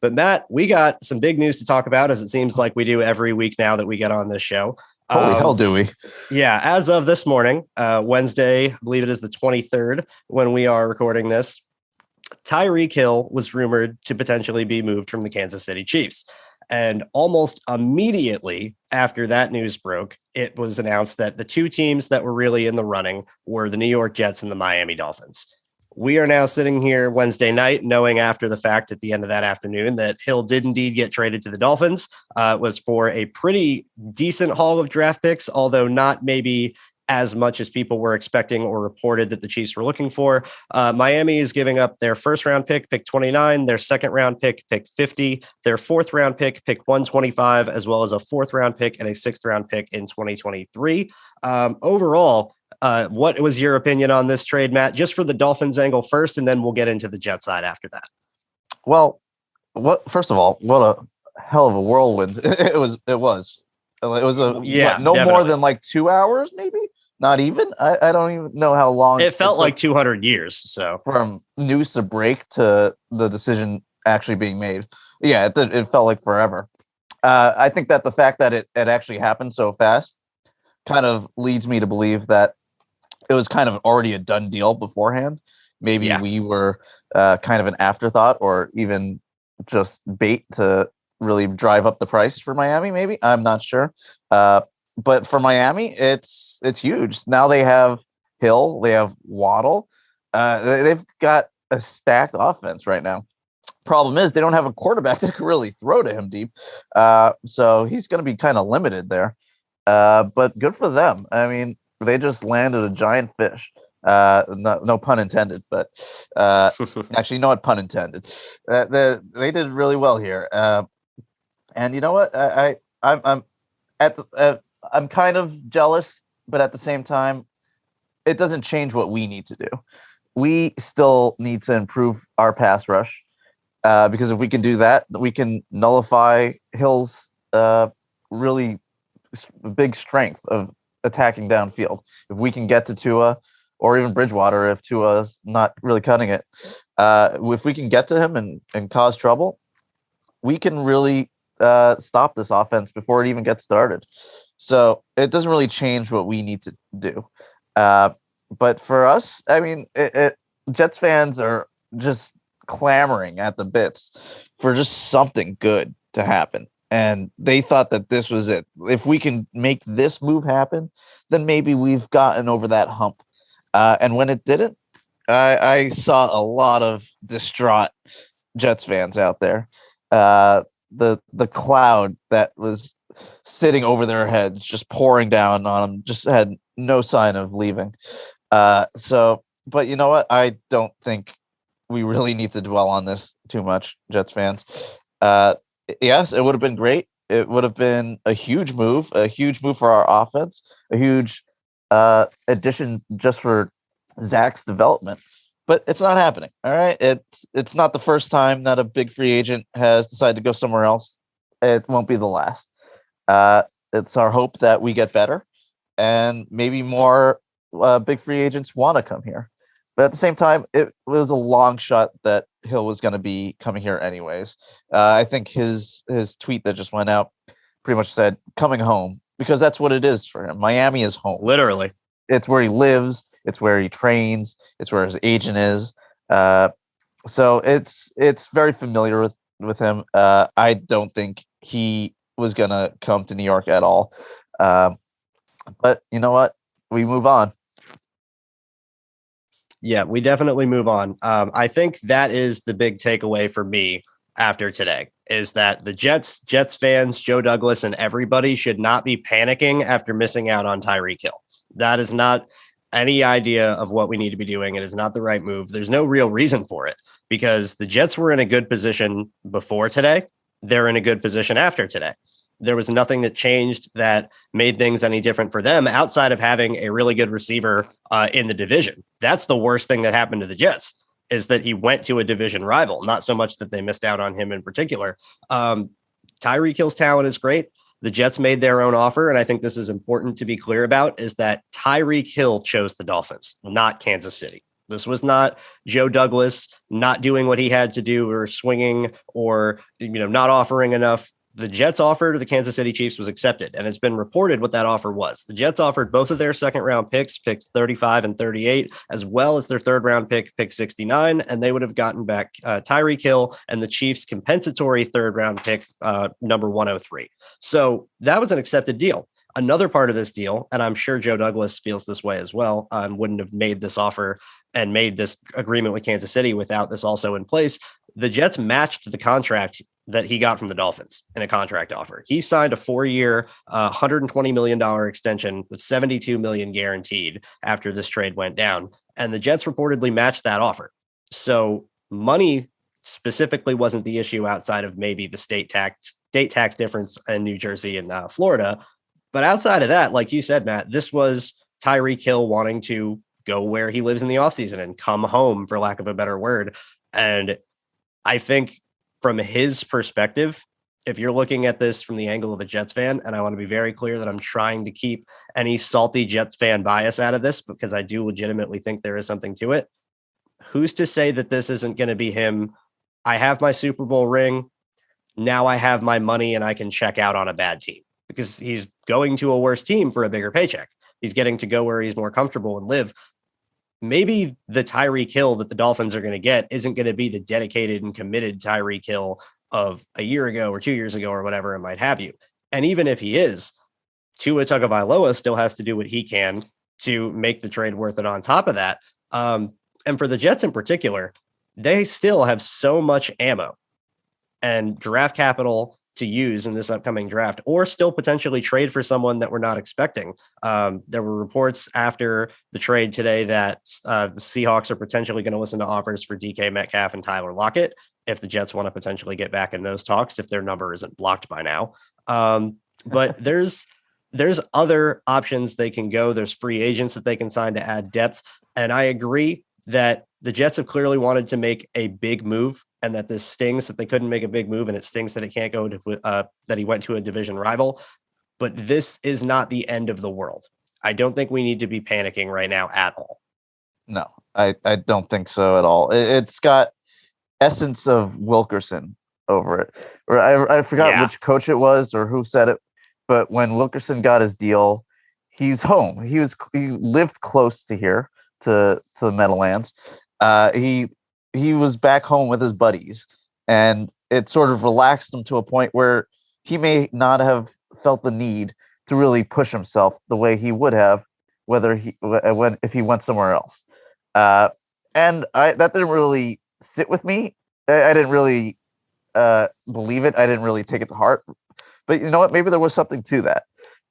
But Matt, we got some big news to talk about, as it seems like we do every week now that we get on this show. Holy hell, do we? Yeah, as of this morning, Wednesday, I believe it is the 23rd, when we are recording this, Tyreek Hill was rumored to potentially be moved from the Kansas City Chiefs. And almost immediately after that news broke, it was announced that the two teams that were really in the running were the New York Jets and the Miami Dolphins. We are now sitting here Wednesday night, knowing after the fact at the end of that afternoon that Hill did indeed get traded to the Dolphins. It was for a pretty decent haul of draft picks, although not maybe as much as people were expecting or reported that the Chiefs were looking for. Miami is giving up their first round pick 29, their second round pick 50, their fourth round pick 125, as well as a fourth round pick and a sixth round pick in 2023. Overall, what was your opinion on this trade, Matt? Just for the Dolphins angle first, and then we'll get into the Jet side after that. Well, first of all, what a hell of a whirlwind it was. It was definitely. More than like 2 hours, maybe not even. I don't even know how long it felt like 200 years. So from news to break to the decision actually being made. Yeah, it felt like forever. I think that the fact that it actually happened so fast kind of leads me to believe that it was kind of already a done deal beforehand. Maybe we were kind of an afterthought or even just bait to really drive up the price for Miami. Maybe I'm not sure. But for Miami, it's huge. Now they have Hill, they have Waddle. They've got a stacked offense right now. Problem is they don't have a quarterback that can really throw to him deep. So he's going to be kind of limited there. But good for them. I mean, they just landed a giant fish. No pun intended, but actually, no pun intended. They did really well here. And you know what? I'm kind of jealous, but at the same time, it doesn't change what we need to do. We still need to improve our pass rush because if we can do that, we can nullify Hill's really big strength of attacking downfield. If we can get to Tua or even Bridgewater, if Tua's not really cutting it, if we can get to him and cause trouble, we can really stop this offense before it even gets started. So it doesn't really change what we need to do. But for us, I mean, Jets fans are just clamoring at the bits for just something good to happen. And they thought that this was it. If we can make this move happen, then maybe we've gotten over that hump. And when it didn't, I saw a lot of distraught Jets fans out there. The cloud that was sitting over their heads, just pouring down on them, just had no sign of leaving. But you know what? I don't think we really need to dwell on this too much, Jets fans. Yes, it would have been great. It would have been a huge move for our offense, a huge addition just for Zach's development. But it's not happening. All right. It's not the first time that a big free agent has decided to go somewhere else. It won't be the last. It's our hope that we get better and maybe more big free agents want to come here. But at the same time, it was a long shot that Hill was going to be coming here anyways. I think his tweet that just went out pretty much said coming home, because that's what it is for him. Miami is home. Literally. It's where he lives. It's where he trains. It's where his agent is. So it's very familiar with him. I don't think he was going to come to New York at all. But you know what? We move on. Yeah, we definitely move on. I think that is the big takeaway for me after today is that the Jets fans, Joe Douglas, and everybody should not be panicking after missing out on Tyreek Hill. That is not any idea of what we need to be doing. It is not the right move. There's no real reason for it because the Jets were in a good position before today. They're in a good position after today. There was nothing that changed that made things any different for them outside of having a really good receiver in the division. That's the worst thing that happened to the Jets is that he went to a division rival, not so much that they missed out on him in particular. Tyreek Hill's talent is great. The Jets made their own offer, and I think this is important to be clear about, is that Tyreek Hill chose the Dolphins, not Kansas City. This was not Joe Douglas not doing what he had to do or swinging or, not offering enough. The Jets' offer to the Kansas City Chiefs was accepted, and it's been reported what that offer was. The Jets offered both of their second-round picks 35 and 38, as well as their third-round pick 69, and they would have gotten back Tyreek Hill and the Chiefs' compensatory third-round pick, number 103. So that was an accepted deal. Another part of this deal, and I'm sure Joe Douglas feels this way as well, wouldn't have made this offer and made this agreement with Kansas City without this also in place. The Jets matched the contract that he got from the Dolphins in a contract offer. He signed a 4-year, $120 million extension with $72 million guaranteed after this trade went down. And the Jets reportedly matched that offer. So money specifically wasn't the issue outside of maybe the state tax difference in New Jersey and Florida. But outside of that, like you said, Matt, this was Tyreek Hill wanting to go where he lives in the offseason and come home, for lack of a better word. And I think from his perspective, if you're looking at this from the angle of a Jets fan, and I want to be very clear that I'm trying to keep any salty Jets fan bias out of this because I do legitimately think there is something to it. Who's to say that this isn't going to be him? I have my Super Bowl ring. Now I have my money and I can check out on a bad team because he's going to a worse team for a bigger paycheck. He's getting to go where he's more comfortable and live. Maybe the Tyreek Hill that the Dolphins are going to get isn't going to be the dedicated and committed Tyreek Hill of a year ago or 2 years ago or whatever it might have you. And even if he is, Tua Tagovailoa still has to do what he can to make the trade worth it on top of that. And for the Jets in particular, they still have so much ammo and draft capital to use in this upcoming draft, or still potentially trade for someone that we're not expecting. There were reports after the trade today that the Seahawks are potentially going to listen to offers for DK Metcalf and Tyler Lockett if the Jets want to potentially get back in those talks, if their number isn't blocked by now. But there's other options they can go. There's free agents that they can sign to add depth. And I agree that the Jets have clearly wanted to make a big move, and that this stings that they couldn't make a big move, and it stings that it can't go to that he went to a division rival. But this is not the end of the world. I don't think we need to be panicking right now at all. No, I don't think so at all. It's got essence of Wilkerson over it. Or I forgot which coach it was or who said it, but when Wilkerson got his deal, he's home. He lived close to here to the Meadowlands. He was back home with his buddies, and it sort of relaxed him to a point where he may not have felt the need to really push himself the way he would have if he went somewhere else. And that didn't really sit with me. I didn't really believe it. I didn't really take it to heart. But you know what? Maybe there was something to that.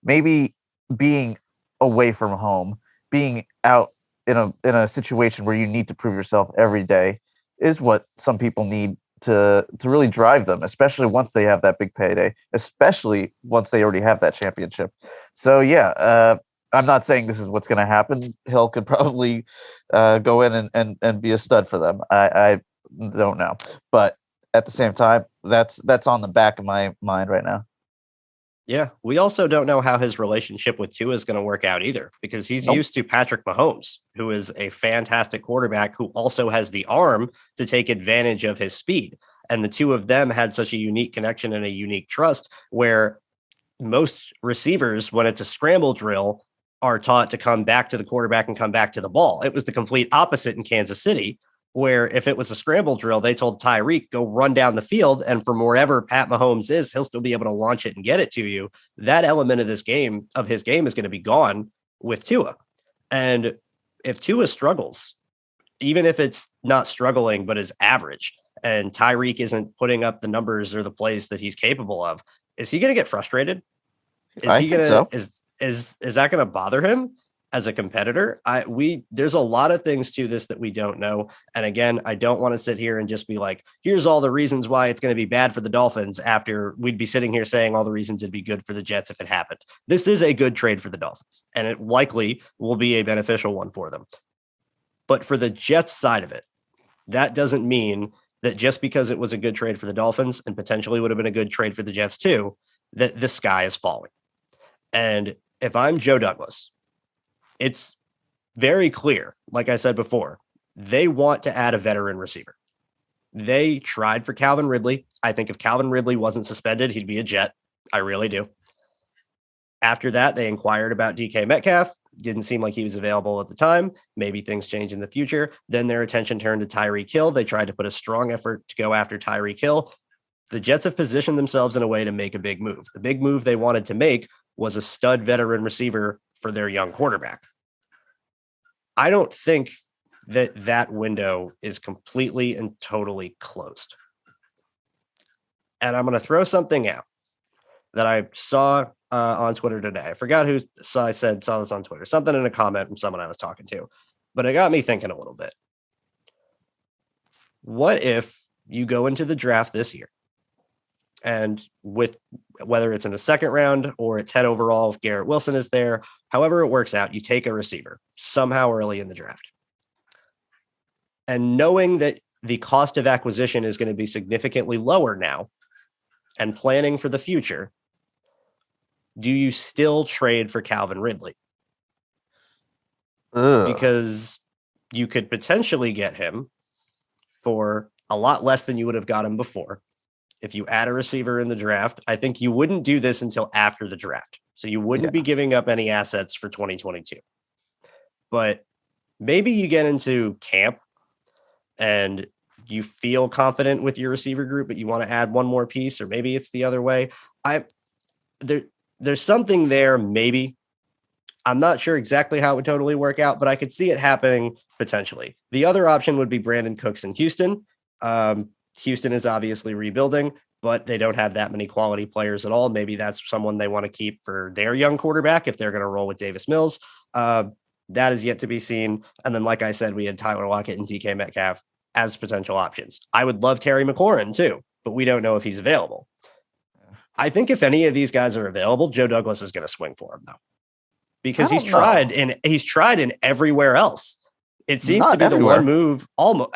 Maybe being away from home, being out in a situation where you need to prove yourself every day is what some people need to really drive them, especially once they have that big payday, especially once they already have that championship. So yeah, I'm not saying this is what's going to happen. Hill could probably go in and be a stud for them. I don't know, but at the same time, that's on the back of my mind right now. Yeah, we also don't know how his relationship with Tua is going to work out either, because he's used to Patrick Mahomes, who is a fantastic quarterback who also has the arm to take advantage of his speed. And the two of them had such a unique connection and a unique trust, where most receivers, when it's a scramble drill, are taught to come back to the quarterback and come back to the ball. It was the complete opposite in Kansas City, where if it was a scramble drill, they told Tyreek, go run down the field, and from wherever Pat Mahomes is, he'll still be able to launch it and get it to you. That element of his game is going to be gone with Tua. And if Tua struggles, even if it's not struggling, but is average, and Tyreek isn't putting up the numbers or the plays that he's capable of, is he going to get frustrated? Is that going to bother him as a competitor? There's a lot of things to this that we don't know. And again, I don't want to sit here and just be like, here's all the reasons why it's going to be bad for the Dolphins, after we'd be sitting here saying all the reasons it'd be good for the Jets if it happened. This is a good trade for the Dolphins, and it likely will be a beneficial one for them. But for the Jets side of it, that doesn't mean that just because it was a good trade for the Dolphins, and potentially would have been a good trade for the Jets too, that the sky is falling. And if I'm Joe Douglas, it's very clear, like I said before, they want to add a veteran receiver. They tried for Calvin Ridley. I think if Calvin Ridley wasn't suspended, he'd be a Jet. I really do. After that, they inquired about DK Metcalf. Didn't seem like he was available at the time. Maybe things change in the future. Then their attention turned to Tyreek Hill. They tried to put a strong effort to go after Tyreek Hill. The Jets have positioned themselves in a way to make a big move. The big move they wanted to make was a stud veteran receiver for their young quarterback. I don't think that window is completely and totally closed. And I'm going to throw something out that I saw on Twitter today. I forgot who saw this on Twitter, something in a comment from someone I was talking to, but it got me thinking a little bit. What if you go into the draft this year and with whether it's in the second round or it's 10 overall, if Garrett Wilson is there, however it works out, you take a receiver somehow early in the draft. And knowing that the cost of acquisition is going to be significantly lower now and planning for the future, do you still trade for Calvin Ridley? Because you could potentially get him for a lot less than you would have got him before. If you add a receiver in the draft, I think you wouldn't do this until after the draft. So you wouldn't be giving up any assets for 2022. But maybe you get into camp and you feel confident with your receiver group, but you want to add one more piece, or maybe it's the other way. There's something there, maybe. I'm not sure exactly how it would totally work out, but I could see it happening potentially. The other option would be Brandon Cooks in Houston. Houston is obviously rebuilding, but they don't have that many quality players at all. Maybe that's someone they want to keep for their young quarterback if they're going to roll with Davis Mills. That is yet to be seen. And then, like I said, we had Tyler Lockett and DK Metcalf as potential options. I would love Terry McLaurin too, but we don't know if he's available. I think if any of these guys are available, Joe Douglas is going to swing for him though, because he's tried in everywhere else. It seems to be everywhere. The one move almost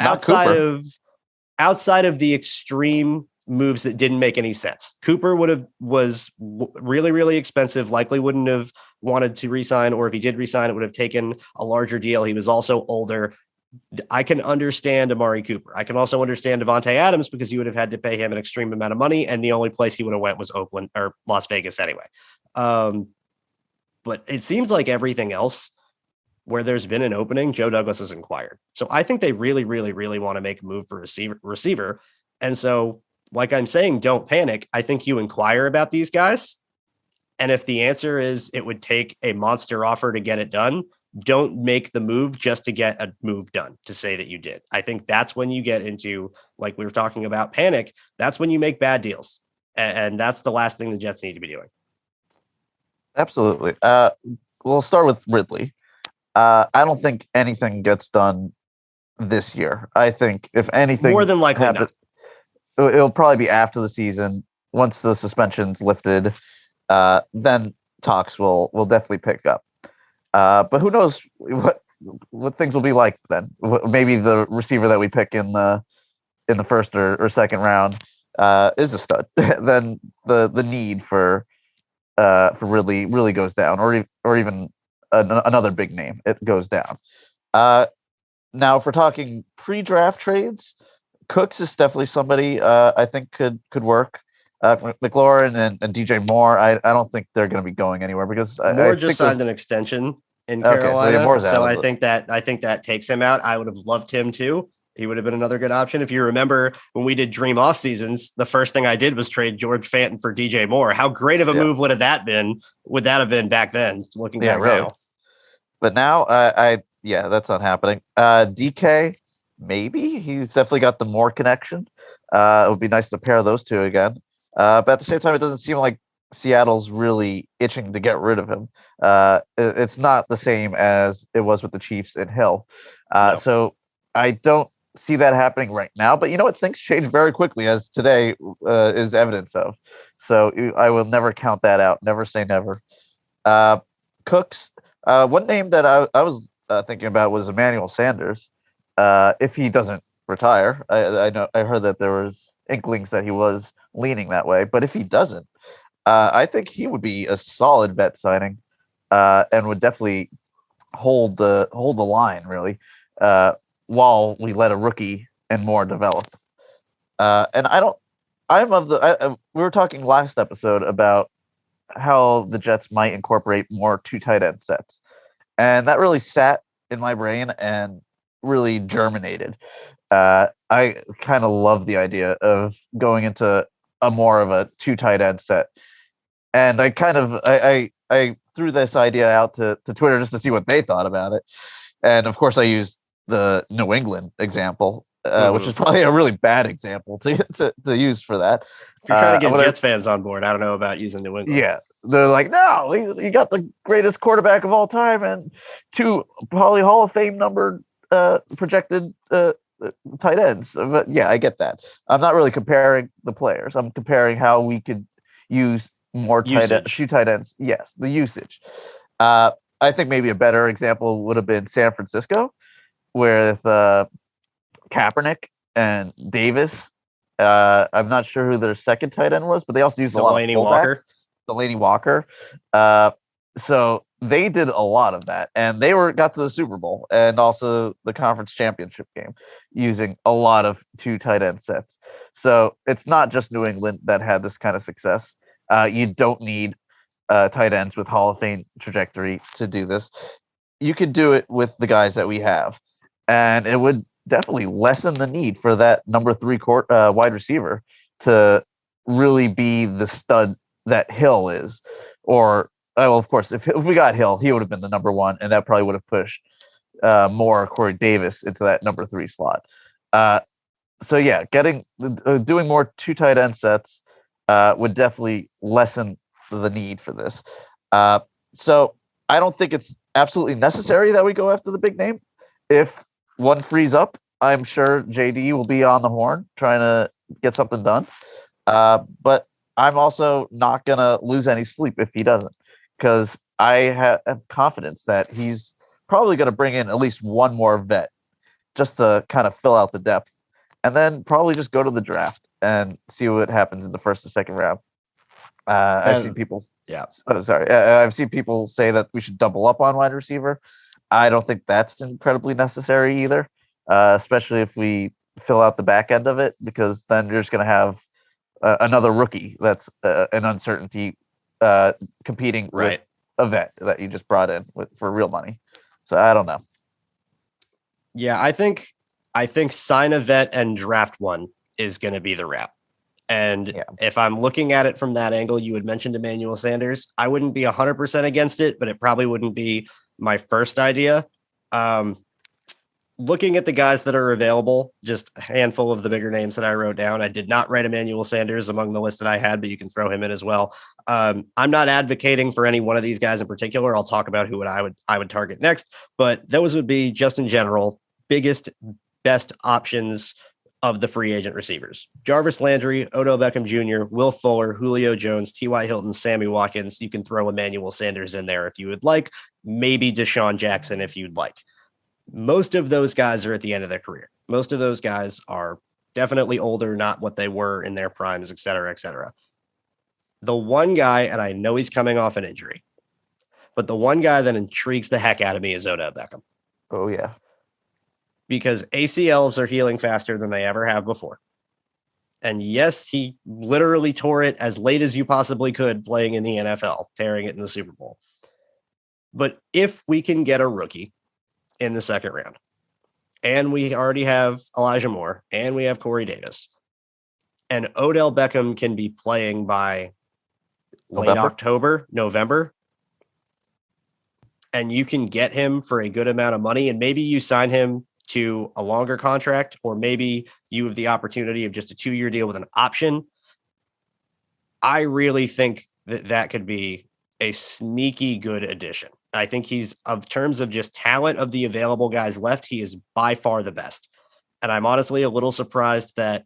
outside of the extreme moves that didn't make any sense. Cooper was really, really expensive, likely wouldn't have wanted to re-sign, or if he did re-sign, it would have taken a larger deal. He was also older. I can understand Amari Cooper. I can also understand Devontae Adams because you would have had to pay him an extreme amount of money, and the only place he would have went was Oakland or Las Vegas anyway. But it seems like everything else where there's been an opening, Joe Douglas has inquired. So I think they really, really, really want to make a move for receiver. And so, like I'm saying, don't panic. I think you inquire about these guys. And if the answer is it would take a monster offer to get it done, don't make the move just to get a move done to say that you did. I think that's when you get into, like we were talking about, panic. That's when you make bad deals. And that's the last thing the Jets need to be doing. Absolutely. We'll start with Ridley. I don't think anything gets done this year. I think if anything, more than likely not. It'll probably be after the season. Once the suspension's lifted, then talks will definitely pick up. But who knows what things will be like then? Maybe the receiver that we pick in the first or second round is a stud. Then the need for Ridley really goes down, or even another big name, it goes down. Now, if we're talking pre-draft trades, Cooks is definitely somebody I think could work. McLaurin and DJ Moore, I don't think they're going to be going anywhere because Moore just signed an extension in Carolina, so I think that takes him out. I would have loved him too. He would have been another good option. If you remember when we did dream off seasons, the first thing I did was trade George Fanton for DJ Moore. How great of a move would that have been back then? Looking back really. Now, but now that's not happening. DK, maybe he's definitely got the Moore connection. It would be nice to pair those two again. But at the same time, it doesn't seem like Seattle's really itching to get rid of him. It's not the same as it was with the Chiefs and Hill. No. So I don't see that happening right now. But you know what? Things change very quickly, as today is evidence of. So I will never count that out. Never say never. Cooks. One name that I was thinking about was Emmanuel Sanders. If he doesn't retire, I heard that there was inklings that he was leaning that way. But if he doesn't, I think he would be a solid vet signing, and would definitely hold the line really. while we let a rookie and more develop. And I don't. I'm of the. We were talking last episode about how the Jets might incorporate more two tight end sets, and that really sat in my brain and really germinated. I kind of love the idea of going into a more of a two tight end set, and I threw this idea out to Twitter just to see what they thought about it, and of course I used the New England example, which is probably a really bad example to use for that. If you're trying to get Jets fans on board, I don't know about using New England. Yeah, they're like, no, you got the greatest quarterback of all time and two probably Hall of Fame numbered projected tight ends. But yeah, I get that. I'm not really comparing the players. I'm comparing how we could use more two tight ends. Yes, the usage. I think maybe a better example would have been San Francisco with Kaepernick and Davis. I'm not sure who their second tight end was, but they also used a lot of fullbacks. Delaney Walker. So they did a lot of that, and they got to the Super Bowl and also the conference championship game using a lot of two tight end sets. So it's not just New England that had this kind of success. You don't need tight ends with Hall of Fame trajectory to do this. You could do it with the guys that we have, and it would definitely lessen the need for that number 3 wide receiver to really be the stud that Hill is. Or, well, of course, if we got Hill, he would have been the number 1, and that probably would have pushed more Corey Davis into that number 3 slot. So yeah, doing more two tight end sets would definitely lessen the need for this. So I don't think it's absolutely necessary that we go after the big name. If one frees up, I'm sure JD will be on the horn trying to get something done. But I'm also not going to lose any sleep if he doesn't, because I have confidence that he's probably going to bring in at least one more vet just to kind of fill out the depth, and then probably just go to the draft and see what happens in the first or second round. I've seen people. Yeah. I've seen people say that we should double up on wide receiver. I don't think that's incredibly necessary either, especially if we fill out the back end of it, because then you're just going to have another rookie that's an uncertainty competing with a vet that you just brought in for real money. So I don't know. Yeah, I think sign a vet and draft one is going to be the route. And if I'm looking at it from that angle, you had mentioned Emmanuel Sanders. I wouldn't be 100% against it, but it probably wouldn't be my first idea. Looking at the guys that are available, just a handful of the bigger names that I wrote down. I did not write Emmanuel Sanders among the list that I had, but you can throw him in as well. I'm not advocating for any one of these guys in particular. I'll talk about who I would target next, but those would be just in general, best options of the free agent receivers. Jarvis Landry, Odell Beckham Jr., Will Fuller, Julio Jones, T.Y. Hilton, Sammy Watkins. You can throw Emmanuel Sanders in there if you would like. Maybe Deshaun Jackson if you'd like. Most of those guys are at the end of their career. Most of those guys are definitely older, not what they were in their primes, et cetera, et cetera. The one guy, and I know he's coming off an injury, but the one guy that intrigues the heck out of me is Odell Beckham. Oh, yeah. Because ACLs are healing faster than they ever have before. And yes, he literally tore it as late as you possibly could playing in the NFL, tearing it in the Super Bowl. But if we can get a rookie in the second round, and we already have Elijah Moore, and we have Corey Davis, and Odell Beckham can be playing by late October, November, and you can get him for a good amount of money, and maybe you sign him to a longer contract, or maybe you have the opportunity of just a 2-year deal with an option. I really think that could be a sneaky good addition. I think he's, of terms of just talent of the available guys left, he is by far the best. And I'm honestly a little surprised that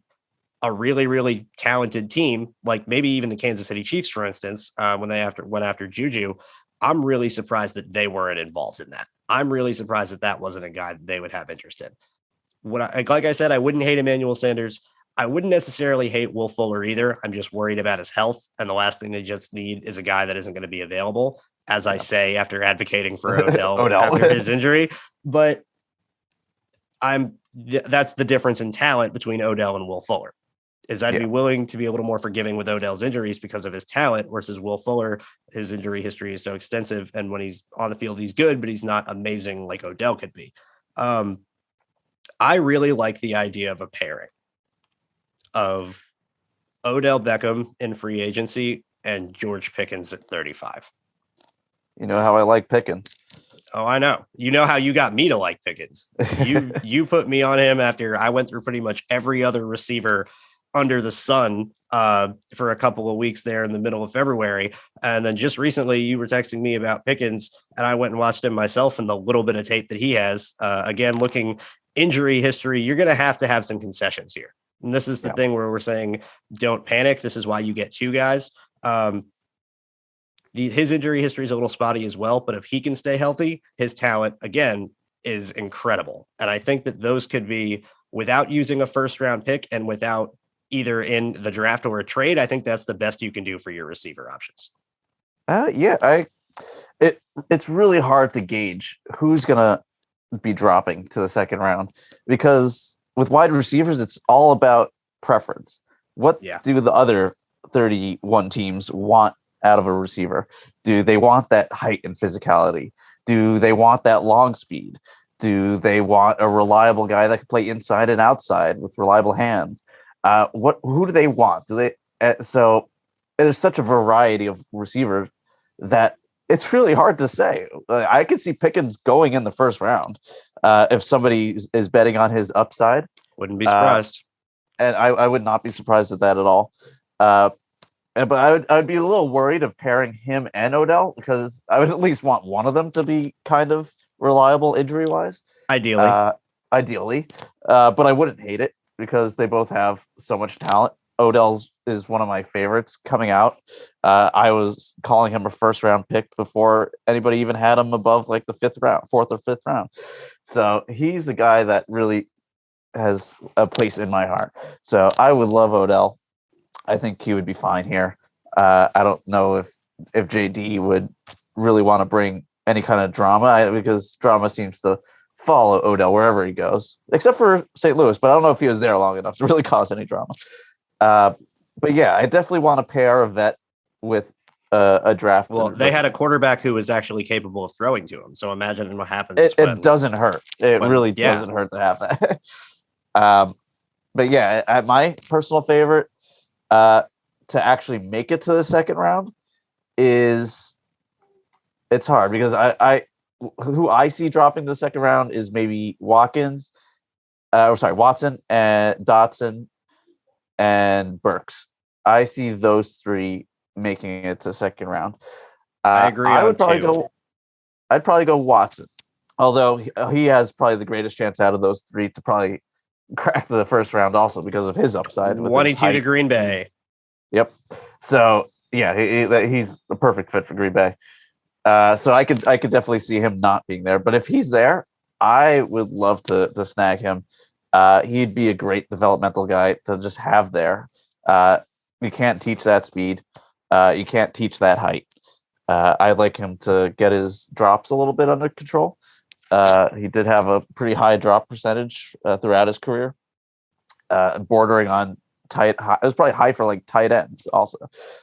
a really, really talented team, like maybe even the Kansas City Chiefs, for instance, when they went after Juju, I'm really surprised that they weren't involved in that. I'm really surprised that wasn't a guy that they would have interest in. Like I said, I wouldn't hate Emmanuel Sanders. I wouldn't necessarily hate Will Fuller either. I'm just worried about his health. And the last thing they just need is a guy that isn't going to be available, as I say, after advocating for Odell after his injury. But That's the difference in talent between Odell and Will Fuller. Is I'd be willing to be a little more forgiving with Odell's injuries because of his talent versus Will Fuller. His injury history is so extensive, and when he's on the field, he's good, but he's not amazing like Odell could be. I really like the idea of a pairing of Odell Beckham in free agency and George Pickens at 35. You know how I like Pickens. Oh, I know. You know how you got me to like Pickens. You put me on him after I went through pretty much every other receiver under the sun for a couple of weeks there in the middle of February. And then just recently you were texting me about Pickens, and I went and watched him myself and the little bit of tape that he has. Again, looking injury history, you're going to have some concessions here. And this is the thing where we're saying, don't panic. This is why you get two guys. His injury history is a little spotty as well, but if he can stay healthy, his talent, again, is incredible. And I think that those could be, without using a first round pick and without either in the draft or a trade, I think that's the best you can do for your receiver options. It's really hard to gauge who's going to be dropping to the second round, because with wide receivers, it's all about preference. What do the other 31 teams want out of a receiver? Do they want that height and physicality? Do they want that long speed? Do they want a reliable guy that can play inside and outside with reliable hands? Who do they want? So there's such a variety of receivers that it's really hard to say. I could see Pickens going in the first round if somebody is betting on his upside. Wouldn't be surprised. And I would not be surprised at that at all. But I would be a little worried of pairing him and Odell, because I would at least want one of them to be kind of reliable injury wise. Ideally. But I wouldn't hate it because they both have so much talent. Odell's is one of my favorites coming out. I was calling him a first round pick before anybody even had him above like the fourth or fifth round. So he's a guy that really has a place in my heart. So I would love Odell. I think he would be fine here. I don't know if JD would really want to bring any kind of drama, because drama seems to follow Odell wherever he goes, except for St. Louis. But I don't know if he was there long enough to really cause any drama. But yeah, I definitely want to pair a vet with a draft. Well, they had a quarterback who was actually capable of throwing to him. So imagine what happens. It doesn't hurt. It really doesn't hurt to have that. But yeah, my personal favorite to actually make it to the second round it's hard, because who I see dropping the second round is maybe Watson and Dotson and Burks. I see those three making it to second round. I agree. I'd probably go Watson, although he has probably the greatest chance out of those three to probably crack the first round also because of his upside. 22 to Green Bay. Yep. So yeah, he's the perfect fit for Green Bay. So I could definitely see him not being there, but if he's there, I would love to snag him. He'd be a great developmental guy to just have there. You can't teach that speed. You can't teach that height. I'd like him to get his drops a little bit under control. He did have a pretty high drop percentage throughout his career, bordering on high. It was probably high for like tight ends also.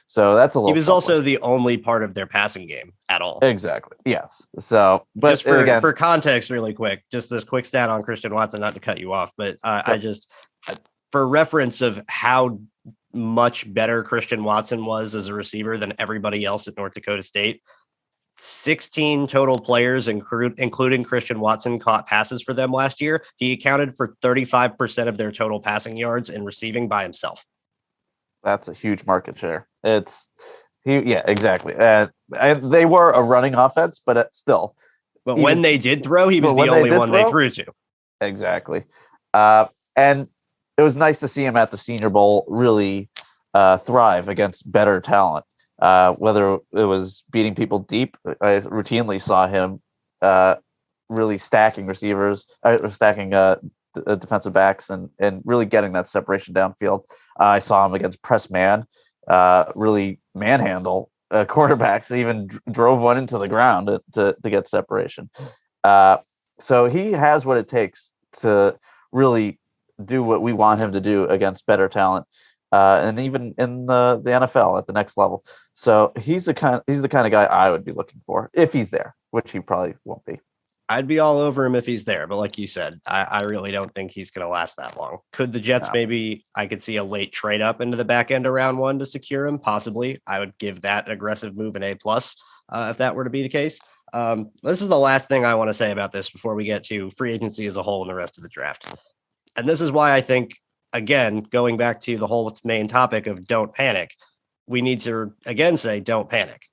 So that's a little. He was also the only part of their passing game at all. Exactly. Yes. So, but just for context, really quick, just this quick stat on Christian Watson, not to cut you off, but for reference of how much better Christian Watson was as a receiver than everybody else at North Dakota State. 16 total players, including Christian Watson, caught passes for them last year. He accounted for 35% of their total passing yards and receiving by himself. That's a huge market share. Exactly. And they were a running offense, but still. But when they did throw, he was the only one they threw to. Exactly. And it was nice to see him at the Senior Bowl really thrive against better talent. Whether it was beating people deep, I routinely saw him really stacking receivers, stacking defensive backs, and really getting that separation downfield. I saw him against press man, really manhandle quarterbacks, even drove one into the ground to get separation. So he has what it takes to really do what we want him to do against better talent, and even in the NFL at the next level. So he's the kind of guy I would be looking for if he's there, which he probably won't be. I'd be all over him if he's there, but like you said, I really don't think he's going to last that long. Could the Jets maybe? I could see a late trade up into the back end of round one to secure him. Possibly, I would give that an aggressive move an A plus if that were to be the case. This is the last thing I want to say about this before we get to free agency as a whole and the rest of the draft. And this is why I think, again, going back to the whole main topic of don't panic, we need to again say don't panic.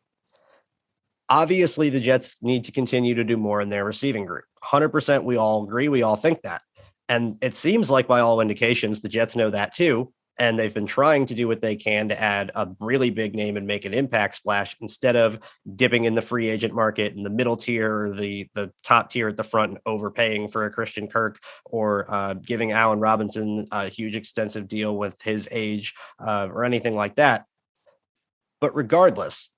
Obviously, the Jets need to continue to do more in their receiving group. 100%, we all agree. We all think that. And it seems like, by all indications, the Jets know that too. And they've been trying to do what they can to add a really big name and make an impact splash instead of dipping in the free agent market in the middle tier or the top tier at the front and overpaying for a Christian Kirk or giving Allen Robinson a huge extensive deal with his age or anything like that. But regardless,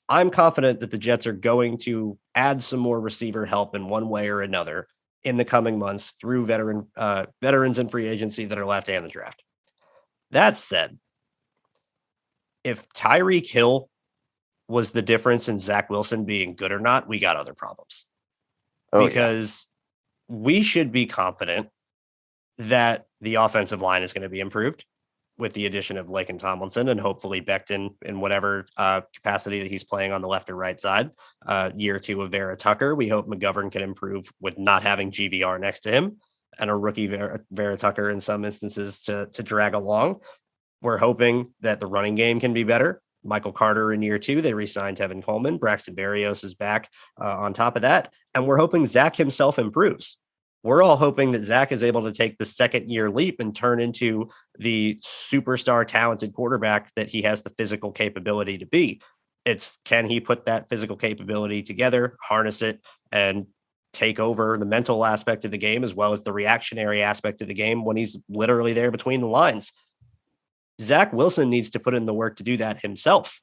I'm confident that the Jets are going to add some more receiver help in one way or another in the coming months through veterans and free agency that are left and the draft. That said, if Tyreek Hill was the difference in Zach Wilson being good or not, we got other problems. Because we should be confident that the offensive line is going to be improved with the addition of Laken Tomlinson and hopefully Becton in whatever capacity that he's playing on the left or right side. Year two of Vera Tucker. We hope McGovern can improve with not having GVR next to him and a rookie Vera Tucker in some instances to drag along. We're hoping that the running game can be better. Michael Carter in year two, they re-signed Tevin Coleman. Braxton Berrios is back on top of that. And we're hoping Zach himself improves. We're all hoping that Zach is able to take the second year leap and turn into the superstar talented quarterback that he has the physical capability to be. It's, can he put that physical capability together, harness it, and take over the mental aspect of the game as well as the reactionary aspect of the game when he's literally there between the lines? Zach Wilson needs to put in the work to do that himself.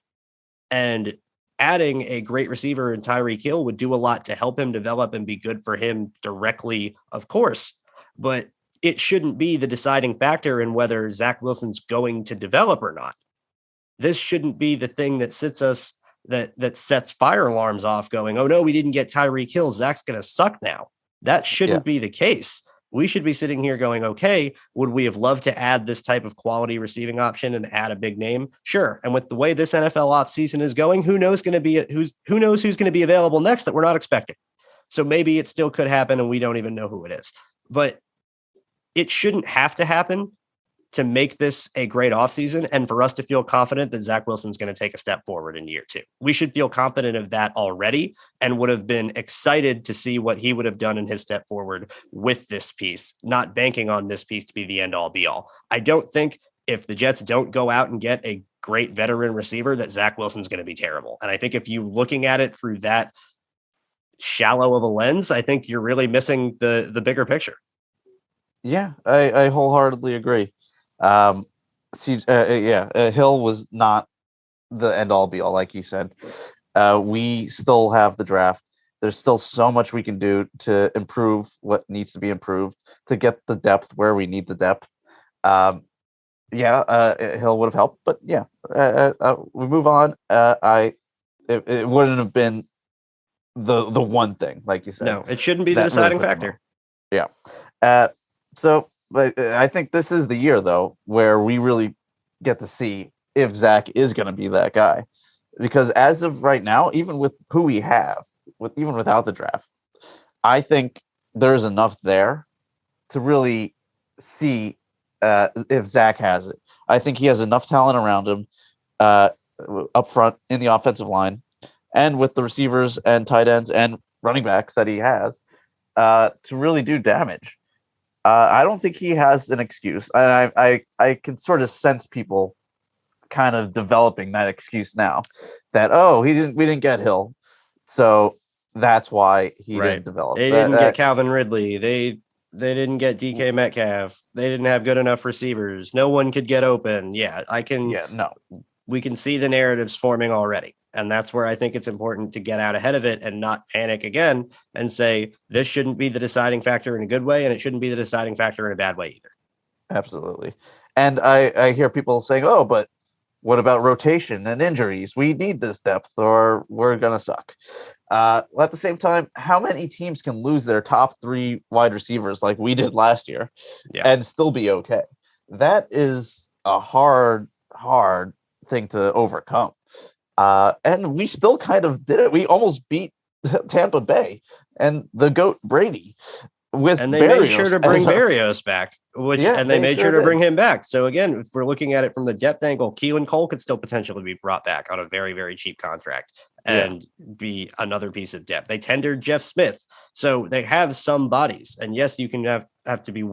And adding a great receiver in Tyreek Hill would do a lot to help him develop and be good for him directly, of course. But it shouldn't be the deciding factor in whether Zach Wilson's going to develop or not. This shouldn't be the thing that that sets fire alarms off going, oh no, we didn't get Tyreek Hill. Zach's going to suck now. That shouldn't be the case. We should be sitting here going, okay, would we have loved to add this type of quality receiving option and add a big name? Sure. And with the way this NFL offseason is going, who knows who's going to be available next that we're not expecting. So maybe it still could happen and we don't even know who it is. But it shouldn't have to happen to make this a great offseason and for us to feel confident that Zach Wilson's going to take a step forward in year two. We should feel confident of that already and would have been excited to see what he would have done in his step forward with this piece, not banking on this piece to be the end all be all. I don't think if the Jets don't go out and get a great veteran receiver that Zach Wilson's going to be terrible. And I think if you looking at it through that shallow of a lens, I think you're really missing the bigger picture. Yeah, I wholeheartedly agree. Hill was not the end all be all, like you said. We still have the draft. There's still so much we can do to improve what needs to be improved to get the depth where we need the depth. Hill would have helped, but we move on. It wouldn't have been the one thing, like you said. No, it shouldn't be the deciding factor. Yeah. But I think this is the year, though, where we really get to see if Zach is going to be that guy. Because as of right now, even with who we have, even without the draft, I think there's enough there to really see if Zach has it. I think he has enough talent around him up front in the offensive line and with the receivers and tight ends and running backs that he has to really do damage. I don't think he has an excuse. I can sort of sense people kind of developing that excuse now that, we didn't get Hill. So that's why he didn't develop. They didn't get Calvin Ridley. They didn't get DK Metcalf. They didn't have good enough receivers. No one could get open. Yeah, we can see the narratives forming already. And that's where I think it's important to get out ahead of it and not panic again and say, this shouldn't be the deciding factor in a good way, and it shouldn't be the deciding factor in a bad way either. Absolutely. And I hear people saying, oh, but what about rotation and injuries? We need this depth or we're going to suck. At the same time, how many teams can lose their top 3 wide receivers like we did last year and still be okay? That is a hard thing to overcome. And we still kind of did it. We almost beat Tampa Bay and the GOAT Brady. And they made sure to bring Berrios back, and they made sure to bring him back. So again, if we're looking at it from the depth angle, Keelan Cole could still potentially be brought back on a very, very cheap contract and be another piece of depth. They tendered Jeff Smith, so they have some bodies. And yes, you can have to be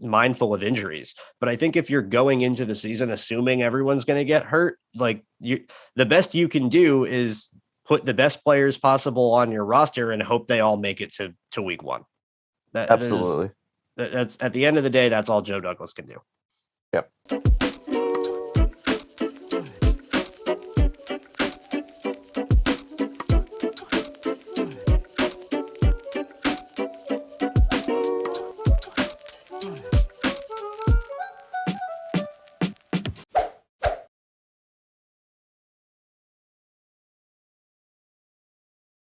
mindful of injuries, but I think if you're going into the season assuming everyone's going to get hurt, the best you can do is put the best players possible on your roster and hope they all make it to week 1. Absolutely. That's at the end of the day, that's all Joe Douglas can do. Yep.